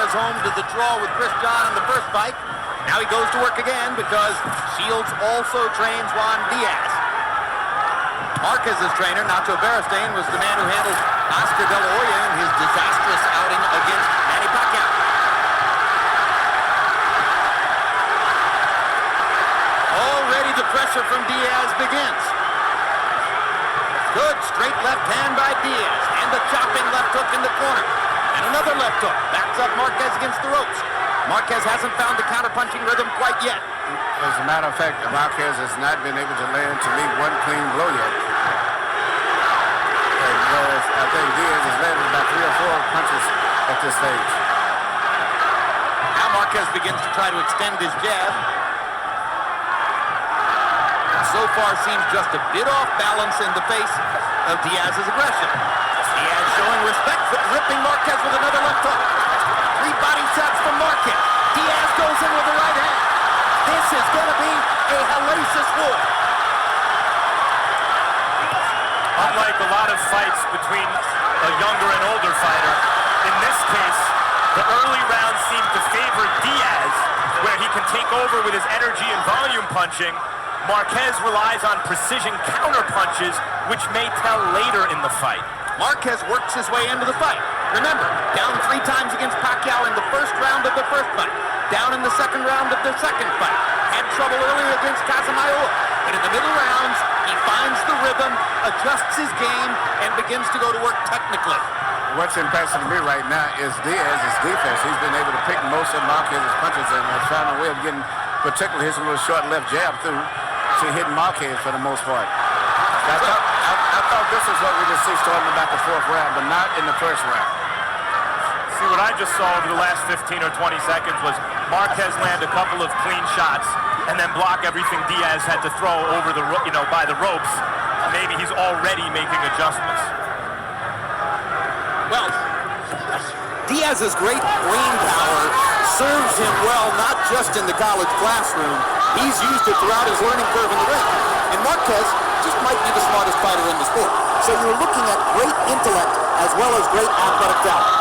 Diaz home to the draw with Chris John in the first fight. Now he goes to work again because Shields also trains Juan Diaz. Marquez's trainer, Nacho Beristain, was the man who handled Oscar De La Hoya in his disastrous outing against Manny Pacquiao. Already the pressure from Diaz begins. Good straight left hand by Diaz, and the chopping left hook in the corner. And another left hook. Backs up Marquez against the ropes. Marquez hasn't found the counter-punching rhythm quite yet. As a matter of fact, Marquez has not been able to land, to me, one clean blow yet. And whereas I think Diaz has landed about 3 or 4 punches at this stage. Now Marquez begins to try to extend his jab. So far seems just a bit off balance in the face of Diaz's aggression. Diaz showing respect, ripping Marquez with another left hook. 3 body shots from Marquez. Diaz goes in with the right hand. This is going to be a hellacious war. Unlike a lot of fights between a younger and older fighter, in this case, the early rounds seem to favor Diaz, where he can take over with his energy and volume punching. Marquez relies on precision counter punches, which may tell later in the fight. Marquez works his way into the fight. Remember, down 3 times against Pacquiao in the first round of the first fight. Down in the second round of the second fight. Had trouble earlier against Casamayor. But in the middle rounds, he finds the rhythm, adjusts his game, and begins to go to work technically. What's impressive to me right now is Diaz's defense. He's been able to pick most of Marquez's punches and has found a way of getting, particularly his little short left jab through, to hit Marquez for the most part. I thought this is what we just see starting about the 4th round, but not in the 1st round. See, what I just saw over the last 15 or 20 seconds was Marquez land a couple of clean shots and then block everything Diaz had to throw over the, by the ropes. Maybe he's already making adjustments. Well, Diaz's great brain power serves him well, not just in the college classroom. He's used it throughout his learning curve in the ring. And Marquez just might be the smartest fighter in the sport. So you're looking at great intellect as well as great athletic talent.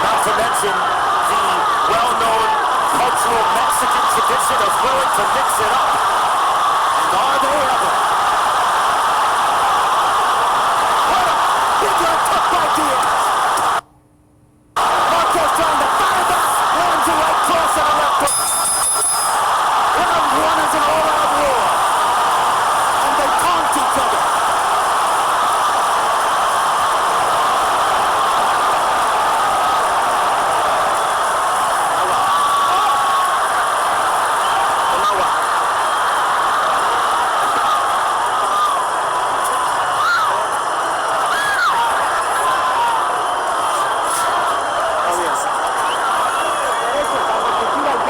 Not to mention the well-known cultural Mexican tradition of willing to mix it up. And are they ever? What a big left hook by Diaz. Marquez trying to fire back. Lands a right cross and a left hook. Round 1 is an all-out war. And they taunt each other.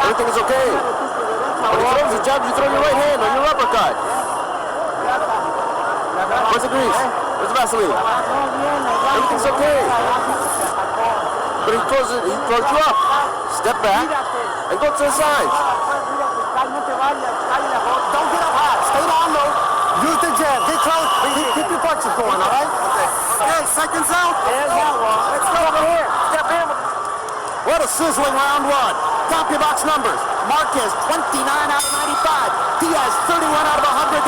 Everything is okay. When he throws his jab, you throw your right hand or your uppercut. Where's the grease? Where's the Vaseline? Everything's okay. But he throws you up. Step back and go to the side. Don't get up high. Stay down low. Use the jab. Get close. Keep your punches going, all right? Okay, seconds out. Let's go over here. Step in. What a sizzling round 1. CompuBox numbers. Marquez 29 out of 95. Diaz 31 out of 104.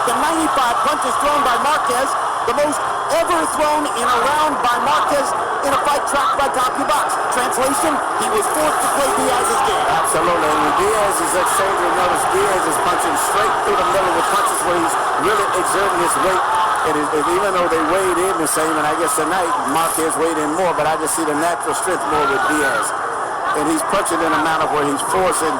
The 95 punches thrown by Marquez, the most ever thrown in a round by Marquez in a fight tracked by CompuBox. Translation, he was forced to play Diaz's game. Absolutely. And when Diaz is exchanging, notice Diaz is punching straight through the middle with punches where he's really exerting his weight. And even though they weighed in the same, and I guess tonight Marquez weighed in more, but I just see the natural strength more with Diaz. And he's punching in a manner where he's forcing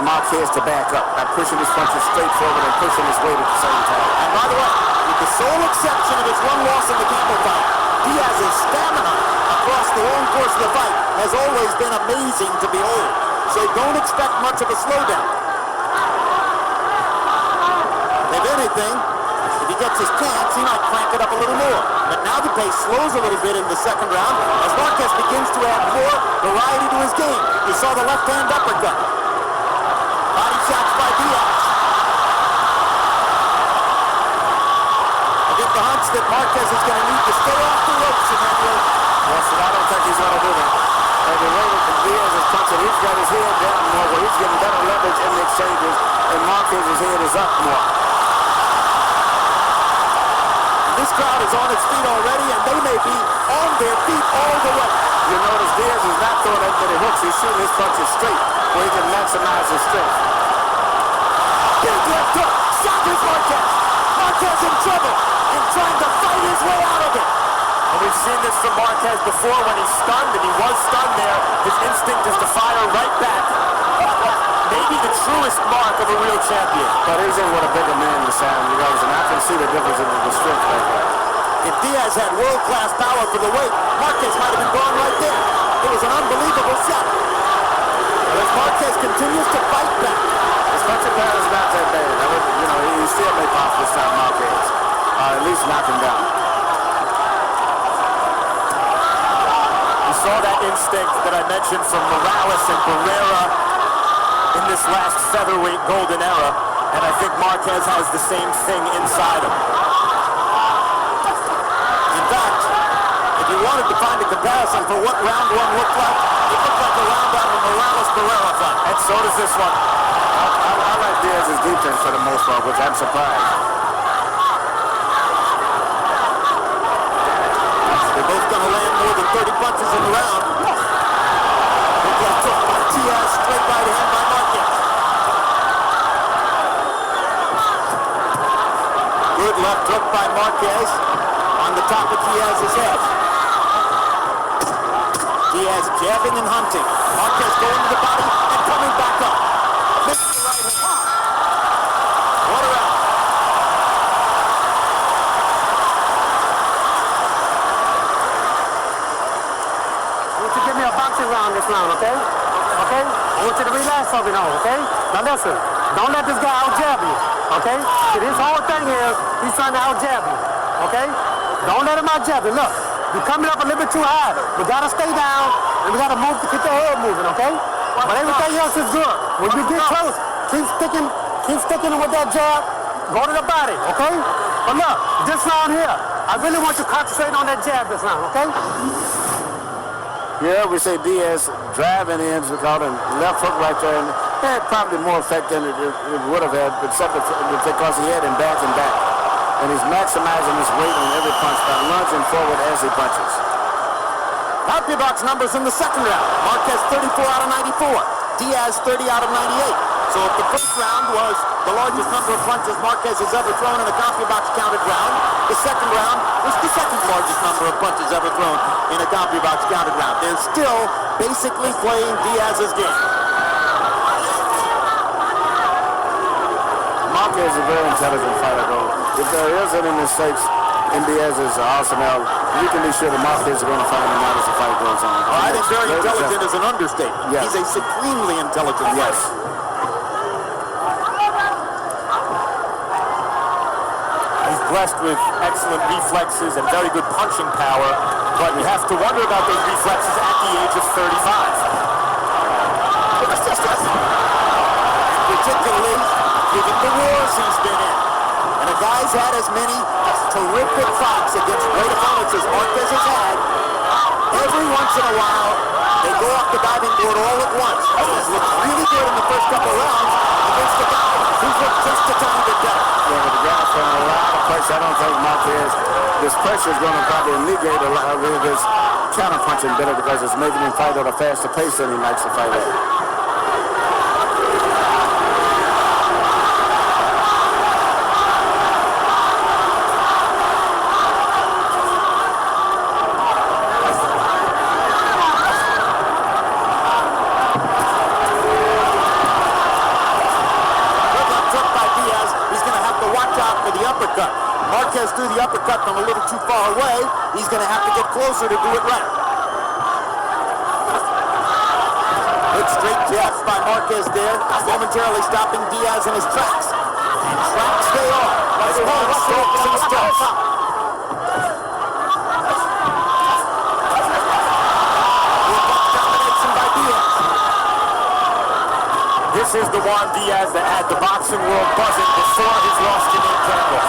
Marquez to back up by pushing his punches straight forward and pushing his weight at the same time. And by the way, with the sole exception of his 1 loss in the Campbell fight, Diaz's stamina across the long course of the fight has always been amazing to behold. So don't expect much of a slowdown. If anything, if he gets his chance, he might crank it up a little more. But now the pace slows a little bit in the second round as Marquez begins to add more variety to his game. You saw the left-hand uppercut. Body shots by Diaz. Against the thinks that Marquez is going to need to stay off the ropes, Emmanuel. Yes, and I don't think he's going to do that. And the way that Diaz is punching, he's got his head down more, where he's getting better leverage in the exchanges, and Marquez's head is up more. This crowd is on its feet already, and they may be on their feet all the way. You notice Diaz is not throwing that many hooks. He's shooting his punches straight, where he can maximize his strength. Big left hook. Shatters Marquez. Marquez in trouble and trying to fight his way out of it. And we've seen this from Marquez before when he's stunned, and he was stunned there. His instinct is to fire right back. Maybe the truest mark of a real champion. But he's in with a bigger man in the sound, you guys, and I can see the difference in the strength right there. If Diaz had world-class power for the weight, Marquez might have been gone right there. It was an unbelievable shot. But as Marquez continues to fight back, His punching power is not that bad. I would, he still may possibly stop Marquez. At least knock him down. We saw that instinct that I mentioned from Morales and Barrera in this last featherweight golden era, and I think Marquez has the same thing inside him. in fact, if you wanted to find a comparison for what round one looked like, it looked like a round out of a Morales-Barrera fight. And so does this one. I like Diaz's defense for the most part, which I'm surprised. They're both going to land more than 30 punches in the round. Big left hook by Diaz, straight right hand by Marquez. Good left hook by Marquez on the top of Diaz's head. Diaz jabbing and hunting. Marquez going to the body and coming back up. Missed the right hand. What a round. I want you to give me a boxing round this round, okay? Okay? I want you to relax over now, okay? Now listen, don't let this guy out-jab you, okay? See, this whole thing is, he's trying to out-jab you, okay? Don't let him out-jab you. Look, you're coming up a little bit too high. We gotta stay down, and we gotta move to keep the head moving, okay? But everything else is good. When you get close, keep sticking with that jab, go to the body, okay? But look, this round here, I really want you to concentrate on that jab this round, okay? Yeah, we say Diaz driving in without a left hook right there, and had probably more effect than it would have had, except because he had him back and back. And he's maximizing his weight on every punch by lunging forward as he punches. CompuBox numbers in the second round. Marquez 34 out of 94. Diaz 30 out of 98. So if the first round was the largest number of punches Marquez has ever thrown in a CompuBox counted round, the second round was the second largest number of punches ever thrown in a CompuBox counted round. They're still basically playing Diaz's game. Marquez is a very intelligent fighter, though. If there is any mistakes in Diaz's arsenal, you can be sure that Marquez is going to find them out as the fight goes on. I think very intelligent is an understatement. Yes. He's a supremely intelligent Yes. fighter. He's blessed with excellent reflexes and very good punching power, but you have to wonder about those reflexes at the age of 35. Particularly given the wars he's been in. And a guy's had as many terrific fights against great opponents as Marquez has had. Every once in a while, they go off the diving board all at once. He's looked really good in the first couple of rounds against the guy who's looked just a tiny bit better. Yeah, but the guy's throwing a lot of pressure. I don't think Marquez, this pressure is going to probably negate a lot of his counter-punching better because it's making him fight at a faster pace than he likes to fight at. Marquez threw the uppercut from a little too far away. He's going to have to get closer to do it right. Good straight jabs by Marquez there, momentarily stopping Diaz in his tracks. And tracks they are. Right along strokes and steps. Domination by Diaz. This is the Juan Diaz that had the boxing world buzzing before his loss to Nate Campbell.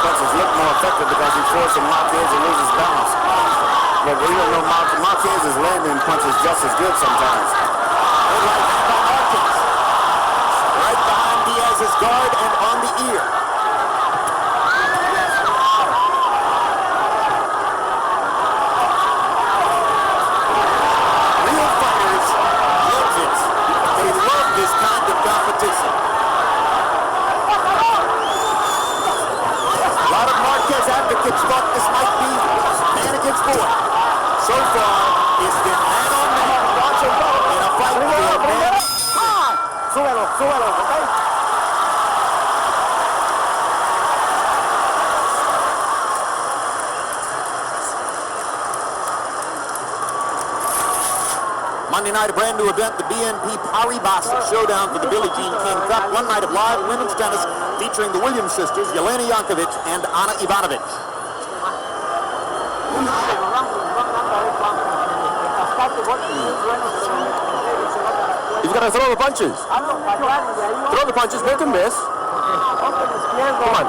punches look more effective because he's forcing Marquez to lose his balance. But even though Marquez is landing punches just as good sometimes. Good right hand by Marquez. Right behind Diaz's guard and on the ear. Real fighters love this. They love this kind of competition. A lot of Marquez advocates thought this might be man against boy. So far, it's been man on man. In a fight between man. Súbelo, súbelo, okay? Monday night, a brand new event, the BNP Paribas Showdown for the Billie Jean King Cup. One night of live women's tennis featuring the Williams sisters, Jelena Jankovic and Ana Ivanovic. He's got to throw the punches. Throw the punches, make him miss. Come on.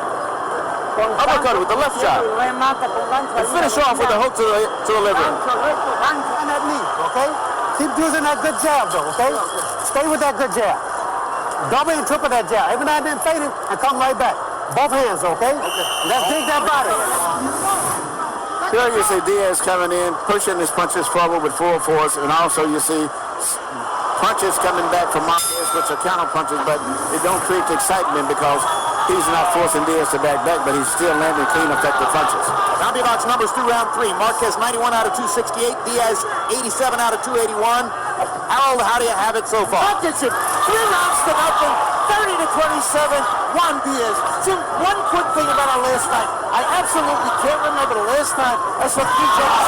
Uppercut with the left shot. And finish off with a hook to the liver. On that knee, okay? Keep using that good jab, though, okay? Stay with that good jab. Double and triple that jab. Every now and then fade it and come right back. Both hands, okay? Let's dig that body. Here you see Diaz coming in, pushing his punches forward with full force, and also you see punches coming back from Marquez, which are counter punches, but it don't create excitement because he's not forcing Diaz to back, but he's still landing clean, effective punches. CompuBox numbers through round three. Marquez 91 out of 268. Diaz 87 out of 281. Harold, how do you have it so far? Marquez 3 rounds to nothing, 30 to 27. Juan Diaz. Jim, one quick thing about our last night. I absolutely can't remember the last time I saw three judges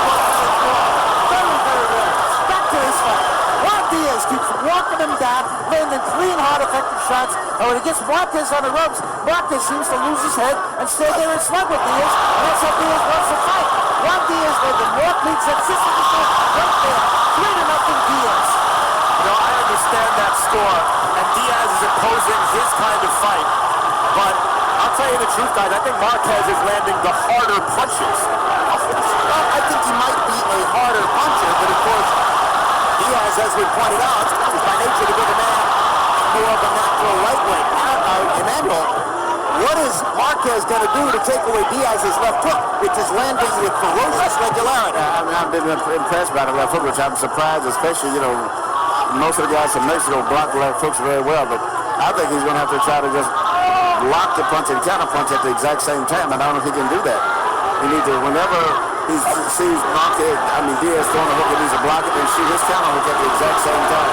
very, very well. Back to this fight. Juan Diaz keeps walking him down, landing clean, hard, effective shots. And when he gets Marquez on the ropes, Marquez seems to lose his head and stay there and slug with Diaz. And that's how Diaz wants to fight. Juan Diaz landing more clean shots. This is the score right there. 3 to nothing Diaz. You know, I understand that score, and Diaz is imposing his kind of fight. But I'll tell you the truth, guys, I think Marquez is landing the harder punches. Well, I think he might be a harder puncher, but of course, Diaz, as we pointed out, is by nature the bigger man, more of a natural lightweight. Emmanuel, what is Marquez going to do to take away Diaz's left hook, which is landing with ferocious regularity? I've been impressed by the left hook, which I'm surprised, especially, most of the guys from Mexico block the left hooks very well, but I think he's going to have to try to just block the punch and counter punch at the exact same time. I don't know if he can do that. He needs to, whenever he sees Diaz throwing a hook, he needs to block it and shoot his counter hook at the exact same time.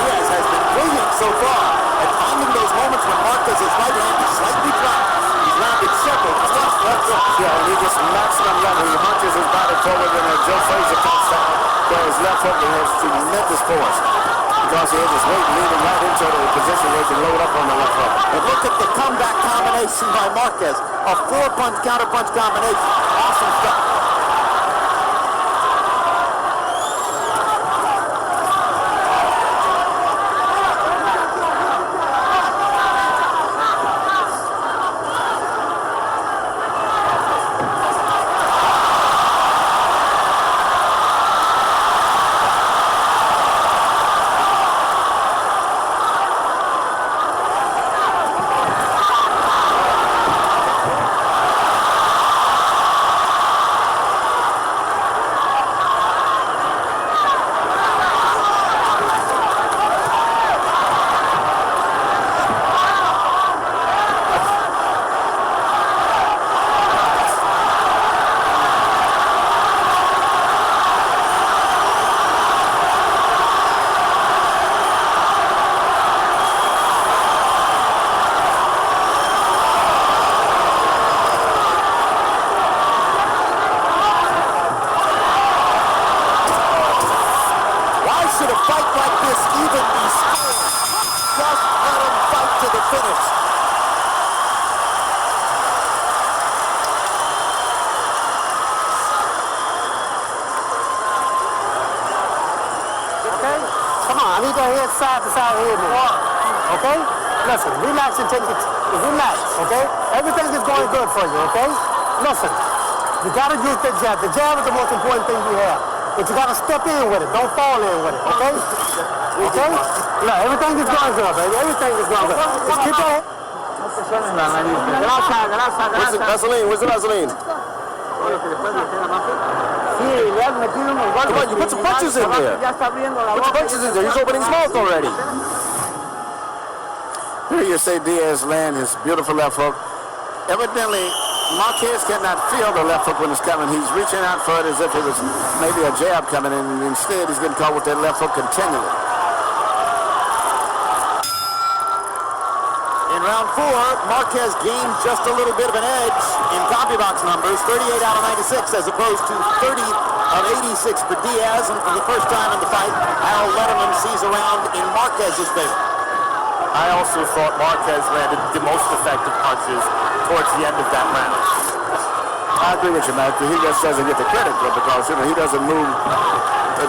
Diaz has been brilliant so far at finding those moments when Marquez's right hand is slightly dropped. He's landed several tough left hooks. Yeah, and he just knocks them level. He hunches his body forward in a Joe Frazier type style, where his left hook has tremendous force. Because he has his weight leading right into the position where he can load up on the left hook. And look at the comeback combination by Marquez. A 4-punch counter-punch combination. Awesome stuff. Side to side here, man. Okay? Listen, relax and take it. Relax, okay? Everything is going good for you, okay? Listen, you gotta use the jab. The jab is the most important thing you have. But you gotta step in with it. Don't fall in with it, okay? Okay? Look, everything is going good, baby. Everything is going good. Just keep it. Where's the Vaseline? Where's the Vaseline? Come on, you put some punches in there. Put some punches in there. He's opening his mouth already. Here you say Diaz land his beautiful left hook. Evidently, Marquez cannot feel the left hook when it's coming. He's reaching out for it as if it was maybe a jab coming in, and instead he's getting caught with that left hook continually. In round 4, Marquez gained just a little bit of an edge in CompuBox numbers, 38 out of 96 as opposed to 30 of 86 for Diaz. And for the first time in the fight, Al Letterman sees a round in Marquez's favor. I also thought Marquez landed the most effective punches towards the end of that round. I agree with you, Matt. He just doesn't get the credit for it because he doesn't move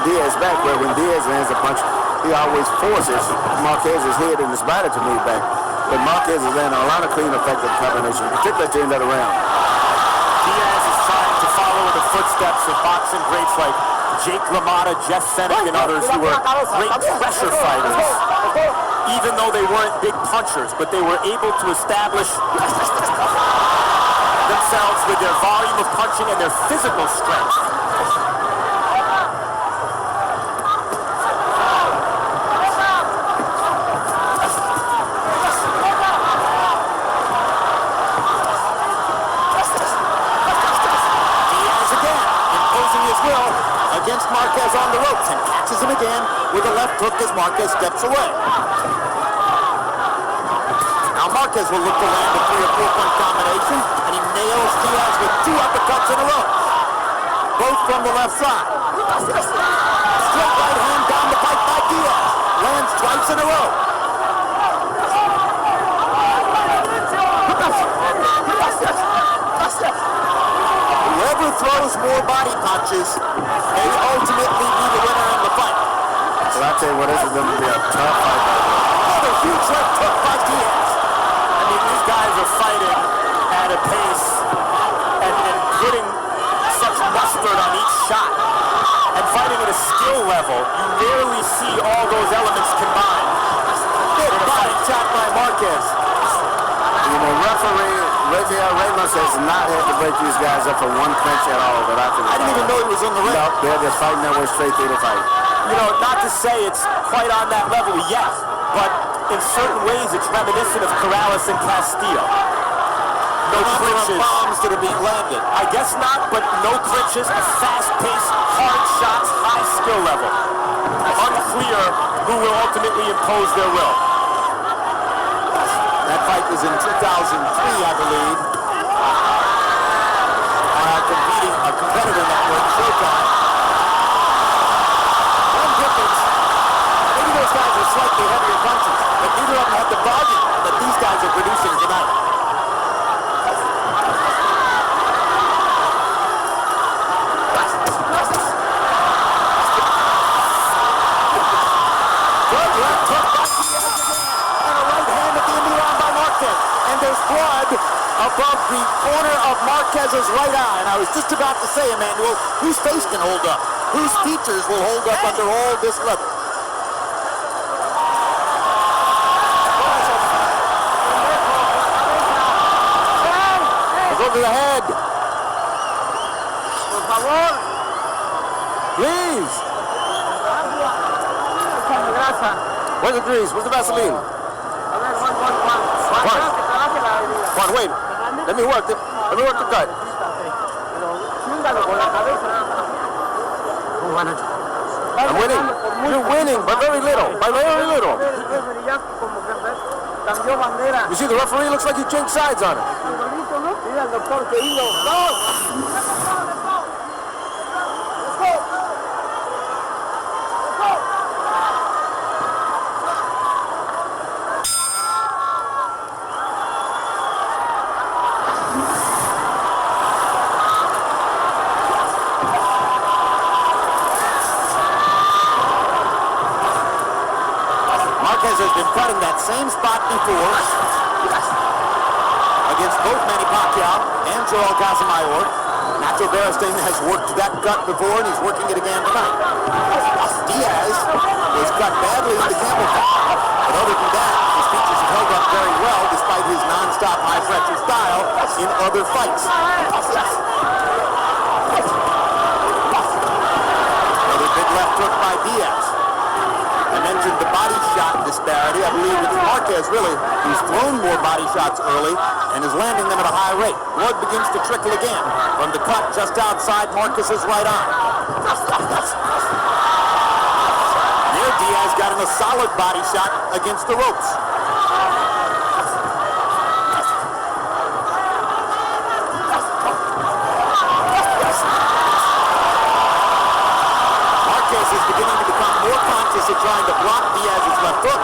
Diaz back, where when Diaz lands a punch, he always forces Marquez's head and his body to move back. But Marquez is landing a lot of clean, effective combinations, particularly at the end of the round. Diaz is trying to follow in the footsteps of boxing greats like Jake LaMotta, Jeff Fennick, and others who were great pressure fighters, even though they weren't big punchers, but they were able to establish themselves with their volume of punching and their physical strength. Against Marquez on the ropes and catches him again with a left hook as Marquez steps away. Now Marquez will look to land a 3 or 4 point combination, and he nails Diaz with 2 uppercuts in a row, both from the left side. Straight right hand down the pipe by Diaz, lands twice in a row. Whoever throws more body punches may ultimately be the winner in the fight. So I tell you what, this is going to be a tough fight. Another huge left hook by Diaz. I mean, these guys are fighting at a pace and putting such mustard on each shot and fighting at a skill level. You rarely see all those elements combined. Big body shot by Marquez. You know, referee Rafael Ramos has not had to break these guys up for one clinch at all that I can I didn't even know he was in the ring. No, they're just fighting their way straight through the fight. You know, not to say it's quite on that level yet, but in certain ways it's reminiscent of Corrales and Castillo. No clinches. Bombs that are being landed. I guess not, but no clinches, a fast-paced, hard shots, high skill level. Unclear who will ultimately impose their will. That fight was in 2003, I believe. Competing a competitor network, Showtime. One difference. Maybe those guys are slightly heavier punches, but neither of them have the volume that these guys are producing tonight. Good left hook by Diaz again. And a right hand at the end of the round by Marquez. And there's blood above the corner of Marquez's right eye. And I was just about to say, Emmanuel, whose face can hold up? Whose features will hold up under all this level? Go to the head. Por favor. Please. Where's the grease? Where's the Vaseline? Juan, wait. Let me work the cut. I'm winning. You're winning by very little. By very little. You see, the referee looks like he changed sides on it. Marquez has been cut in that same spot before against both Manny Pacquiao and Joel Casamayor. Nacho Beristain has worked that cut before, and he's working it again tonight. Diaz was cut badly in the camel cut, but other than that, his features have held up very well despite his non-stop high-pressure style in other fights. Another big left hook by Diaz. I mentioned the body shot disparity. I believe it's Marquez, really, who's thrown more body shots early and is landing them at a high rate. Blood begins to trickle again from the cut just outside Marquez's right arm. There, Diaz got in a solid body shot against the ropes. Marquez is beginning to become more conscious of trying to block Diaz's left hook.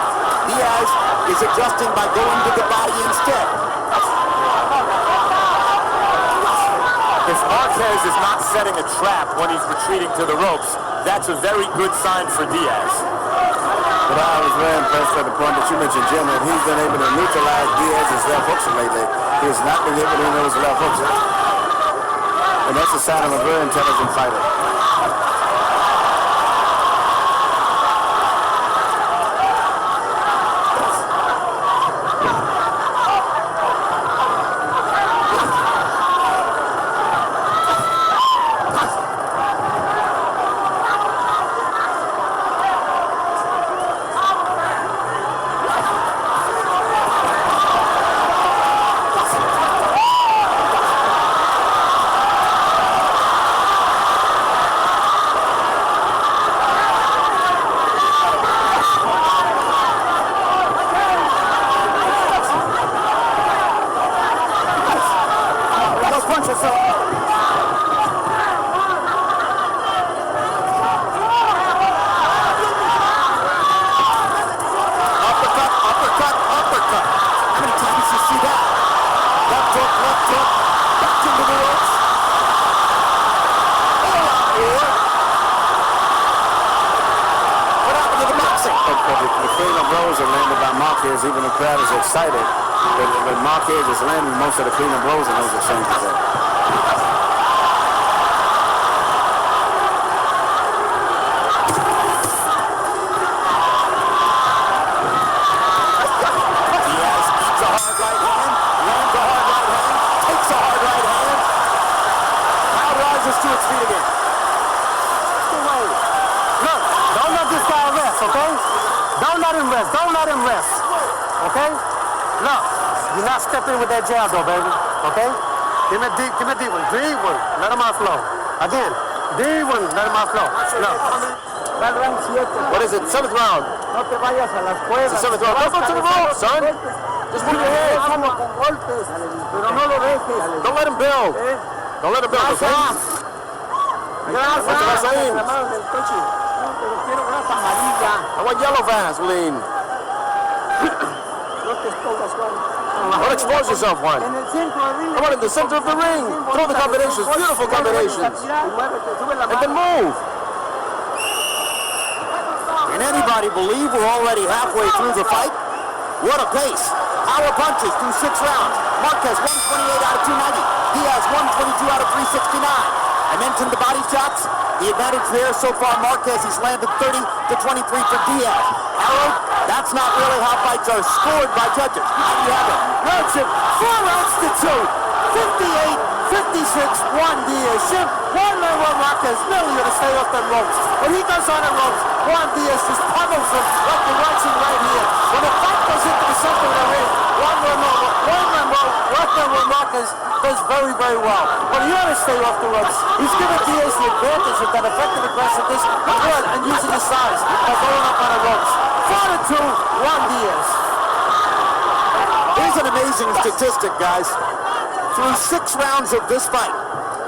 Diaz is adjusting by going to the body instead. If Marquez is not setting a trap when he's retreating to the ropes, that's a very good sign for Diaz. But I was very impressed at the point that you mentioned, Jim, that he's been able to neutralize Diaz's left hooks lately. He has not been able to hit those left hooks. And that's a sign of a very intelligent fighter. Even the crowd is excited, but Marquez is landing most of the cleanup blows in those exchanges. Diaz eats a hard right hand, lands a hard right hand, takes a hard right hand. Crowd rises to its feet again. Look, don't let this guy rest, okay? Don't let him rest. Don't let him rest. Okay? Look, you're not stepping with that jab though, baby. Okay? Give me a deep one. Deep one. Let him out flow. Again. Deep one. Let him out flow. Look. What is it? 7th round. No te vayas a las cuevas. It's the 7th round. Don't go to the ropes, son. Just move your head. Con golpes, pero no lo dejes. Don't let him build. Don't let him build, okay? Grasa. What am I saying? La mano del coche. No, pero quiero grasa amarilla. I want yellow Vaseline. No te expongas, Juan. Don't expose yourself, Juan. En el centro del ring. Come on, in the center of the ring. Throw the combinations. Beautiful combinations. And then move. Can anybody believe we're already halfway through the fight? What a pace. Power punches through 6 rounds. Marquez 128 out of 290. Diaz 122 out of 369. I mentioned the body shots. The advantage there so far, Marquez, he's landed 30 to 23 for Diaz. Harold, that's not really how fights are scored by judges. How do you have it? That's it. 4 rounds to 2. 58, 56, Juan Diaz. Juan Manuel Marquez really going to stay off them ropes. When he goes on the ropes, Juan Diaz just pummels him like you're watching right here. When the fight goes into the center of the ring, Juan Manuel Marquez does very, very well. But he ought to stay off the ropes. He's giving Diaz the advantage of that effective aggressiveness and using his size by going up on the ropes. 4 to 2, Juan Diaz. Here's an amazing statistic, guys. Through 6 rounds of this fight,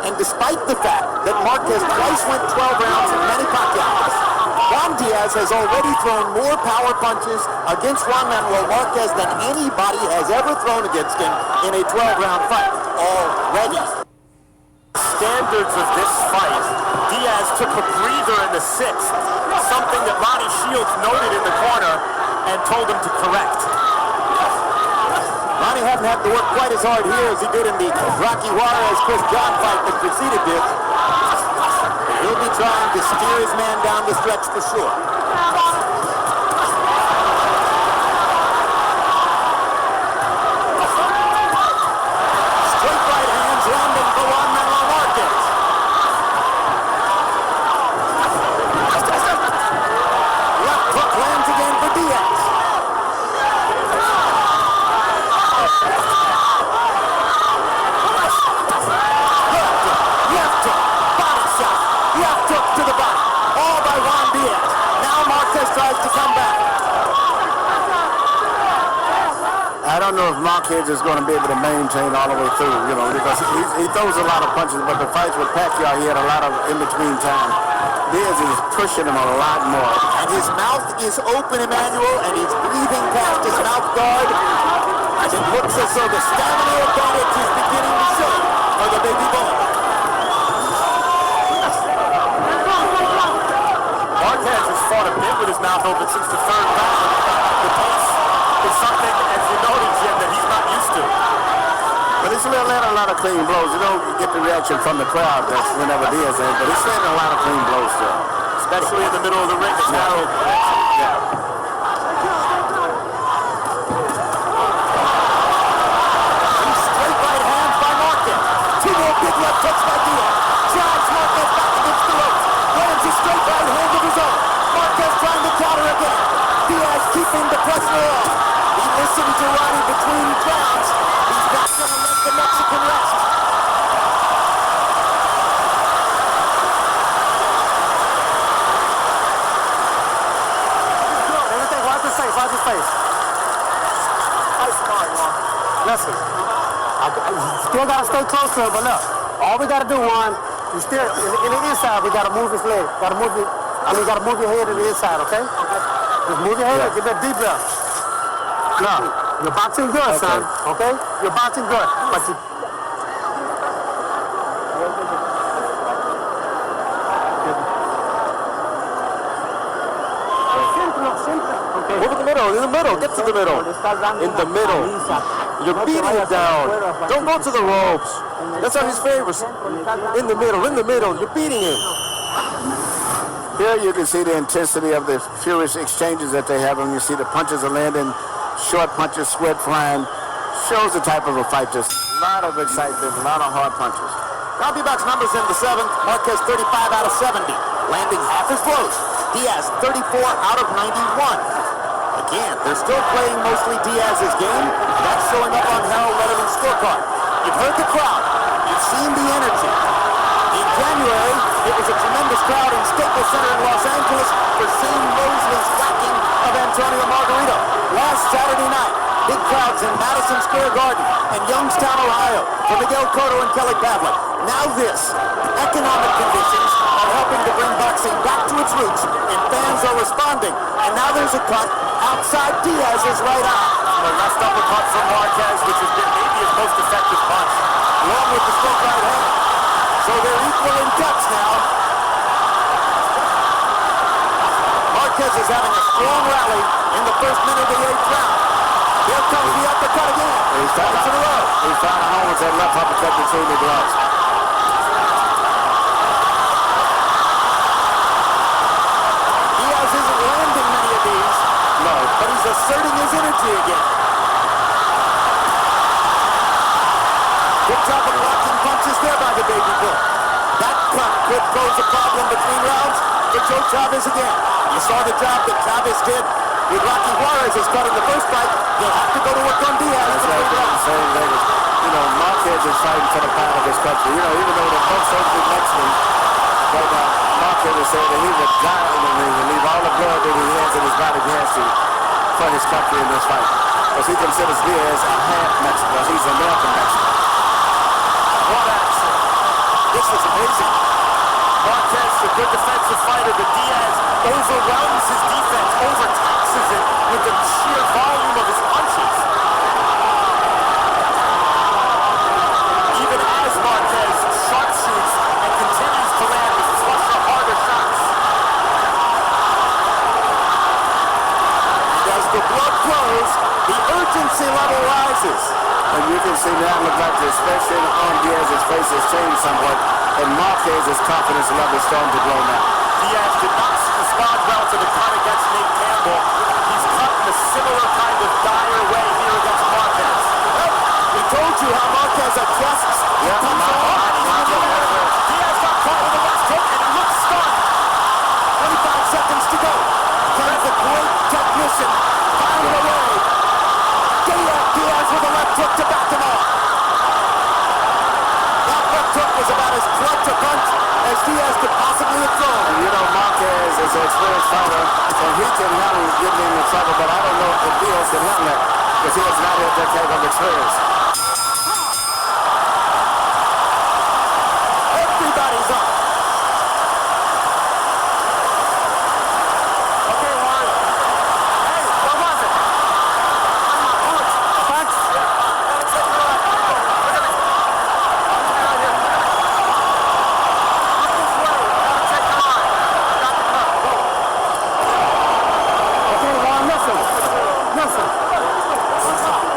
and despite the fact that Marquez twice went 12 rounds and Manny Pacquiao, Juan Diaz has already thrown more power punches against Juan Manuel Marquez than anybody has ever thrown against him in a 12-round fight already. Standards of this fight Diaz took a breather in the sixth, something that Ronnie Shields noted in the corner and told him to correct. Ronnie hadn't had to work quite as hard here as he did in the Rocky Juarez-Chris John fight that preceded this. He'll be trying to steer his man down the stretch for sure. Straight right hands landing for Juan Manuel Marquez. Left hook lands again for Diaz. Left hook, body shot, left hook to the body. All by Juan Diaz. Now Marquez tries to come back. I don't know if Marquez is going to be able to maintain all the way through, you know, because he throws a lot of punches, but the fights with Pacquiao, he had a lot of in-between time. Diaz is pushing him a lot more. And his mouth is open, Emmanuel, and he's breathing past his mouth guard. And it looks as though the stamina advantage is beginning to show for the baby boy. Marquez has fought a bit with his mouth open since the third round. The pace is something, as you noted, Jim, that he's not used to. But he's landing a lot of clean blows. You don't get the reaction from the crowd that's whenever Diaz is, but he's landing a lot of clean blows still. Especially in the middle of the ring, it's narrow. Straight right hands by Marquez. Two more big left hooks by Diaz. Drives Marquez back against the ropes. Lands a straight right hand of his own. Marquez trying to counter again. Diaz keeping the pressure on. He listened to Ronnie between rounds. He's not going to let the Mexican rest. Everything, watch his face, watch his face. Listen, you still got to stay close to him, but look, all we got to do, Juan, you still, in the inside, we got to move his leg. Got to move it, got to move your head to the inside, okay? Just move your head, get that deep breath. No, you're boxing good, son, okay? You're boxing good, but you... Move in the middle, get to the middle. In the middle. You're beating it down. Don't go to the ropes. That's how he's favors. In the middle, you're beating it. Here you can see the intensity of the furious exchanges that they have, and you see the punches are landing, short punches, sweat flying. Shows the type of a fight, just a lot of excitement, a lot of hard punches. CompuBox numbers in the seventh. Marquez 35 out of 70, landing half his blows. Diaz 34 out of 91. Again, they're still playing mostly Diaz's game. That's showing up on Harold Letterman's scorecard. You've heard the crowd. You've seen the energy. In January, it was a tremendous crowd in Staples Center in Los Angeles for Shane Mosley's whacking of Antonio Margarito. Last Saturday night, big crowds in Madison Square Garden and Youngstown, Ohio for Miguel Cotto and Kelly Pavlik. Now this. Economic conditions are helping to bring boxing back to its roots, and fans are responding. And now there's a cut outside Diaz's right eye. The left uppercut from Marquez, which has been maybe his most effective punch. Along with the straight right hand. So they're equal in cuts now. Marquez is having a strong rally in the first minute of the 8th round. Here comes the uppercut again. He's trying to home with that left uppercut between the gloves. Diaz isn't landing many of these. No. But he's asserting his energy again. Good job of blocking punches there by the baby boy. That cut could pose a problem between rounds for Joe Chavez again. You saw the job that Chavez did with Rocky Juarez's cut in the first fight. He'll have to go to work on Diaz. Same thing. You know, Marquez is fighting for the pride of his country. You know, even though they're both so good Mexican, but Marquez is saying that he would die in the ring and leave all the blood that he has in his body for his country in this fight. Because he considers Diaz a half Mexican. He's American Mexican. What action. This is amazing. Marquez, a good defensive fighter, but Diaz overwhelms his defense, overtaxes it with the sheer volume of his punches. Even as Marquez sharpshoots and continues to land with flush And you can see now, look like the expression on Diaz's face has changed somewhat. And Marquez's confidence level is starting to grow now. Diaz did not respond well to the cut against Nate Campbell. He's cut in a similar kind of dire way here against Marquez. We told you how Marquez adjusts. Yeah, Comes on. Diaz got caught with a left hook and he looks stunned. 25 seconds to go. Can the great technician find a way? Diaz with a left hook to back him off. That left hook was about as clutch a punch as Diaz could possibly have thrown. You know, Marquez is an experienced fighter, and he can handle getting him in trouble, but I don't know if Diaz can handle that, because he has not had that type of experience. Everybody's up. Okay, Juan. Hey, what was it? Punch? Okay, Juan, listen.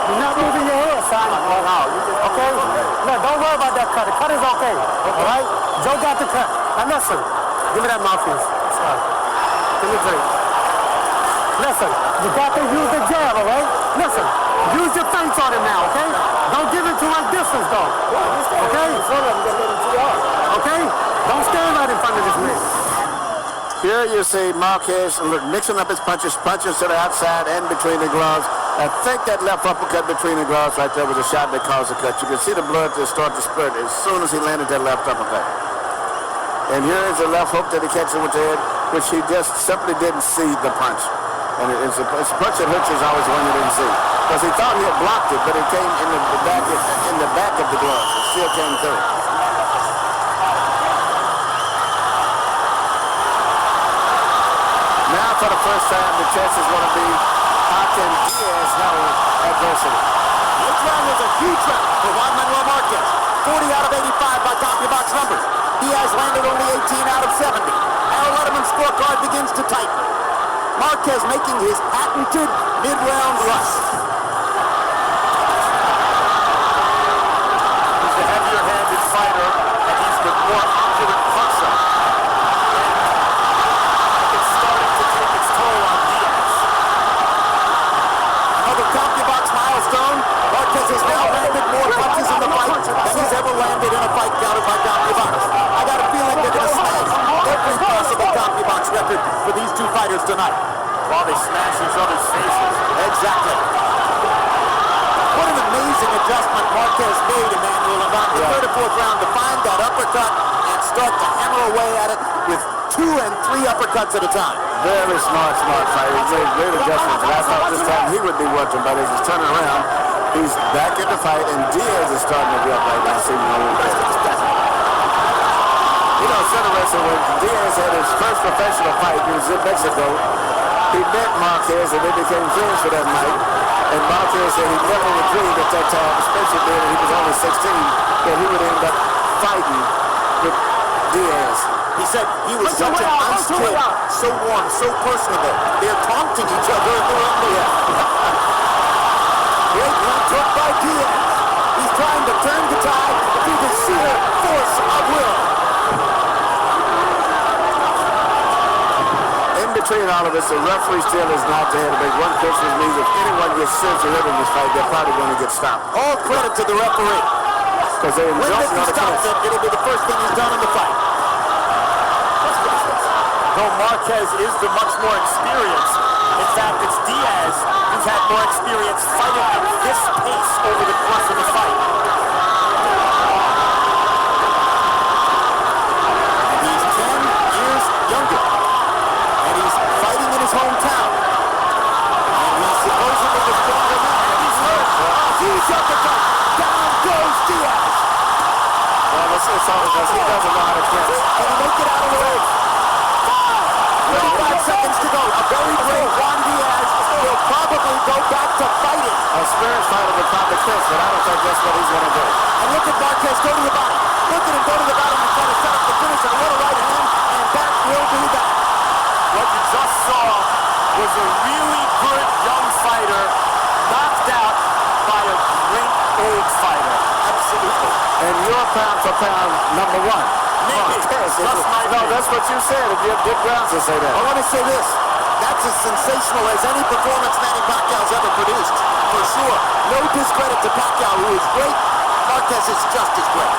You're not moving your head, son. Okay? Look, don't worry about that cut. The cut is okay. All right? Joe got the cut. Now listen. Give me that mouthpiece. Give me a drink. Listen, you got to use the jab, all right? Listen, use your feints on him now, okay? Don't give him too much distance, though. Okay? Okay? Don't stand right in front of this man. Here you see Marquez mixing up his punches to the outside and between the gloves. I think that left uppercut between the gloves right there was a shot that caused the cut. You can see the blood just start to spurt as soon as he landed that left uppercut. And here is the left hook that he catches with the head, which he just simply didn't see the punch. And it's a punch that hurts is always one you didn't see. Because he thought he had blocked it, but it came in the back of the gloves. It still came through. Now for the first time, the test is going to be how can Diaz handle adversity. This round was a huge round for Juan Manuel Marquez. 40 out of 85 by CompuBox numbers. Diaz landed only 18 out of 70. Al Letterman's scorecard begins to tighten. Marquez making his patented mid-round rush. He's the heavier-handed fighter, and he's the more accurate puncher. And it's starting to take its toll on Diaz. Another CompuBox milestone. Marquez has now landed more punches in the fight than he's ever landed in a fight counted by CompuBox. I got a feeling they're going to smash every possible CompuBox record for these two fighters tonight. While they smash each other's faces. Exactly. What an amazing adjustment Marquez made, Emmanuel, about the third or fourth round to find that uppercut and start to hammer away at it with 2 and 3 uppercuts at a time. Very smart fighter. He made great adjustments. And I thought this time he would be working, but as he's turning around, he's back in the fight, and Diaz is starting to be up right now. See, you know, it's interesting, when Diaz had his first professional fight, he was in Mexico. He met Marquez, and they became friends for that night. And Marquez said he never would dream at that time, especially when he was only 16, that he would end up fighting with Diaz. He said he was such a nice kid, so warm, so personable. They're taunting each other in the ring. Great left hook by Diaz. He's trying to turn the tide through the sheer force of will. In between all of this, the referee still is not there to make one Christmas means if anyone gets seriously hurt in this fight, they're probably going to get stopped. All credit to the referee. Because they're When injuncting on he the stops case. it, it'll be the first thing he's done in the fight. Though Marquez is the much more experienced, in fact, it's Diaz who's had more experience fighting at this pace over the course of the fight. And he's 10 years younger. And he's fighting in his hometown. And he's supposedly the stronger man. And he's hurt. Huge uppercut. Down goes Diaz. Well, it's all because he doesn't know how to catch. Can he make it out of the way? 35 seconds to go. A very brave Juan Diaz will probably go back to fighting. A experienced fighter would probably catch, but I don't think that's what he's going to do. And look at Marquez go to the bottom. Look at him go to the bottom and try to set up the finish with a little right hand. And that will be that. What you just saw was a really good young fighter knocked out by a great found number one. Maybe. No, that's what you said. If you have good grounds to say that. I want to say this. That's as sensational as any performance Manny Pacquiao's ever produced, for sure. No discredit to Pacquiao, who is great. Marquez is just as great.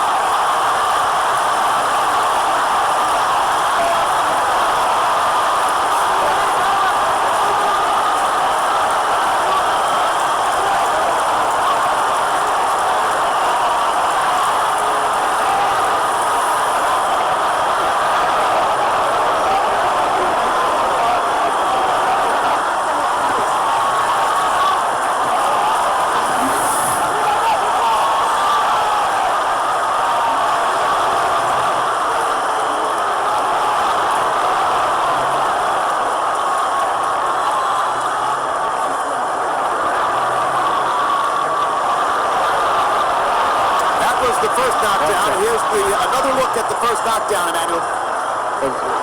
The first knockdown. Here's another look at the first knockdown, Emmanuel.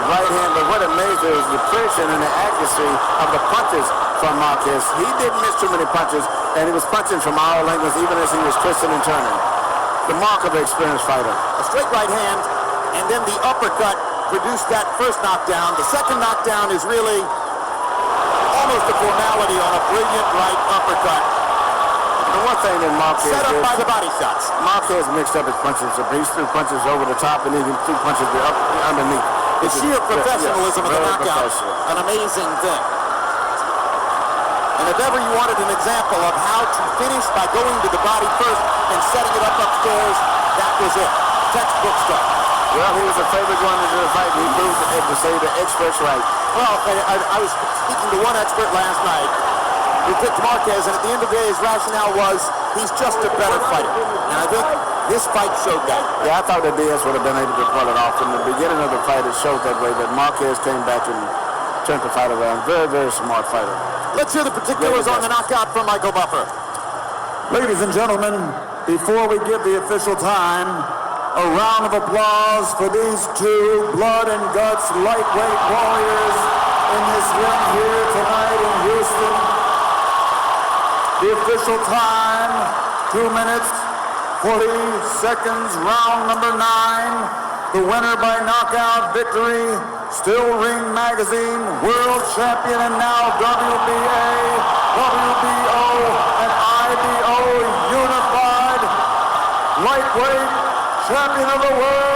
Right hand, but what amazed me was the precision and the accuracy of the punches from Marquez. He didn't miss too many punches, and he was punching from all angles, even as he was twisting and turning. Remarkable experienced fighter. A straight right hand, and then the uppercut produced that first knockdown. The second knockdown is really almost a formality on a brilliant right uppercut. The one thing that Marquez set up did, by the body shots. Marquez mixed up his punches. He threw punches over the top and then he threw punches up underneath. The sheer professionalism of the knockout, an amazing thing. And if ever you wanted an example of how to finish by going to the body first and setting it up upstairs, that was it. Textbook stuff. Well, he was a favorite going into the fight. He proved it to say the expert's right. Well, I was speaking to one expert last night who picked Marquez, and at the end of the day, his rationale was he's just a better fighter. And I think this fight showed that. Yeah, I thought that Diaz would have been able to pull it off. In the beginning of the fight, it showed that way, but Marquez came back and turned the fight around. Very, very smart fighter. Let's hear the particulars on the knockout from Michael Buffer. Ladies and gentlemen, before we give the official time, a round of applause for these two blood and guts lightweight warriors in this ring here tonight in Houston. The official time, 2 minutes, 40 seconds, round number 9. The winner by knockout victory, Still Ring Magazine world champion and now WBA, WBO, and IBO unified lightweight champion of the world.